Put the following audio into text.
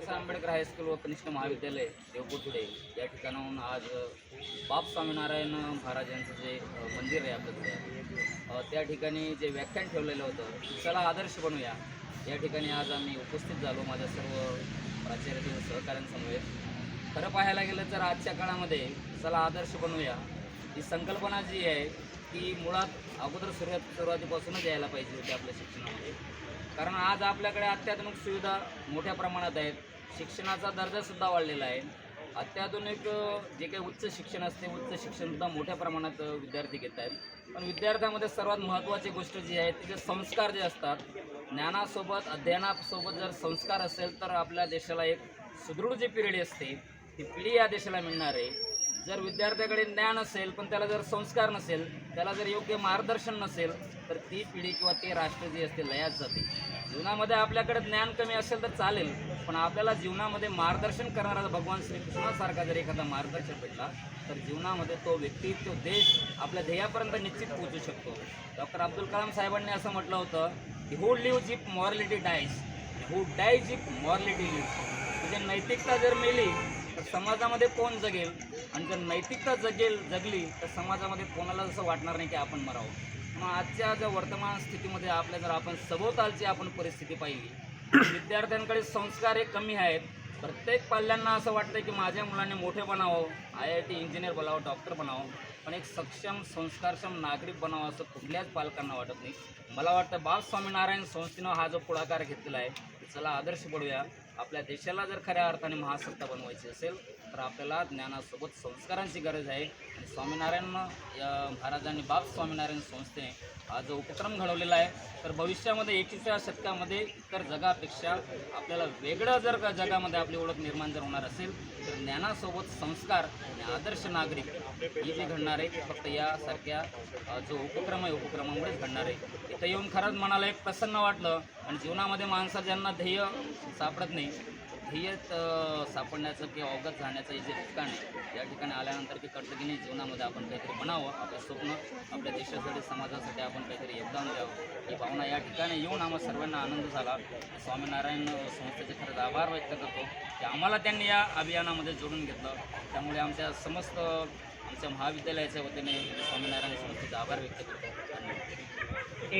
Babasaheb Ambedkar high school व कनिष्ठ महाविद्यालय देवपुतुडे या ठिकाणाहून आज बाप स्वामीनारायण महाराज यांचं जे मंदिर आहे आपल्याकडे त्या ठिकाणी जे व्याख्यान ठेवलेलं होतं की चला आदर्श बनूया, या ठिकाणी आज आम्ही उपस्थित झालो माझ्या सर्व प्राचार्य सहकाऱ्यांसमवेत। खरं पाहायला गेलं तर आजच्या काळामध्ये चला आदर्श बनूया ही संकल्पना जी आहे ती मुळात अगोदर सुरुवातीपासूनच यायला पाहिजे होती आपल्या शिक्षणामध्ये। कारण आज आपल्याकडे अत्याधुनिक सुविधा मोठ्या प्रमाणात आहेत, शिक्षणाचा दर्जासुद्धा वाढलेला आहे। अत्याधुनिक जे काही उच्च शिक्षण असते उच्च शिक्षणसुद्धा मोठ्या प्रमाणात विद्यार्थी घेत आहेत। पण विद्यार्थ्यांमध्ये सर्वात महत्त्वाची गोष्ट जी आहे तिचे संस्कार जे असतात, ज्ञानासोबत अध्ययनासोबत जर संस्कार असेल तर आपल्या देशाला एक सुदृढ जी पिढी असते ती पिढी या देशाला मिळणार आहे। जर विद्यार्थ्याकडे ज्ञान असेल पण त्याला जर संस्कार नसेल, त्याला जर योग्य मार्गदर्शन नसेल तर ती पिढी किंवा ते राष्ट्र जे असते लयात जाते। जीवनामध्ये आपल्याकडे ज्ञान कमी असेल तर चालेल, पण आपल्याला जीवनामध्ये मार्गदर्शन करणारा भगवान श्रीकृष्णासारखा जर एखादा मार्गदर्शक भेटला तर जीवनामध्ये तो व्यक्ती तो देश आपल्या ध्येयापर्यंत निश्चित पोहोचू शकतो। डॉक्टर अब्दुल कलाम साहेबांनी असं म्हटलं होतं की who lives if morality dies, who dies if morality lives. म्हणजे नैतिकता जर मेली तर समाजामध्ये कोण जगेल, आणि जर नैतिकता जगली तर समाजामध्ये कोणाला असं वाटणार नाही की आपण मरावं। मग आजच्या ज्या वर्तमान स्थितीमध्ये जर आपण सभोवतालची आपण परिस्थिती पाहिली, विद्यार्थ्यांकडे संस्कार हे कमी आहेत। प्रत्येक पाल्यांना असं वाटतं की माझ्या मुलांनी मोठे बनावं, IIT इंजिनियर बनावं, डॉक्टर बनावं, पण एक सक्षम संस्कारक्षम नागरिक बनावं असं कुठल्याच पालकांना वाटत नाही। मला वाटतं बाप स्वामीनारायण संस्थेनं हा जो पुढाकार घेतलेला आहे की चला आदर्श पडूया, आपल्या देशाला जर खऱ्या अर्थाने महासत्ता बनवायची असेल तर आपल्याला ज्ञानासोबत संस्कारांची गरज आहे। आणि स्वामीनारायण महाराजांनी बाप स्वामीनारायण संस्थेने हा जो उपक्रम घडवलेला आहे तर भविष्यामध्ये 21व्या शतकामध्ये इतर जगापेक्षा आपल्याला वेगळं जर का जगामध्ये आपली ओळख निर्माण जर होणार असेल तर ज्ञानासोबत संस्कार आणि आदर्श नागरिक ही जी घडणार आहे फक्त यासारख्या जो उपक्रम आहे उपक्रमामुळेच घडणार आहे। इथं येऊन खरंच मनाला एक प्रसन्न वाटलं। आणि जीवनामध्ये माणसं ज्यांना ध्येय सापडत नाही, ध्येय सापडण्याचं किंवा अवगत राहण्याचं जे ठिकाण आहे या ठिकाणी आल्यानंतर की कळतं की नाही जीवनामध्ये आपण काहीतरी बनावं, आपलं स्वप्न आपल्या देशासाठी समाजासाठी आपण काहीतरी योगदान द्यावं, ही भावना या ठिकाणी येऊन आम्हा सर्वांना आनंद झाला। स्वामीनारायण संस्थेचे खरंच आभार व्यक्त करतो की आम्हाला त्यांनी या अभियानामध्ये जोडून घेतलं। त्यामुळे आमच्या समस्त आमच्या महाविद्यालयाच्या वतीने स्वामीनारायण संस्थेचा आभार व्यक्त करतो। धन्यवाद।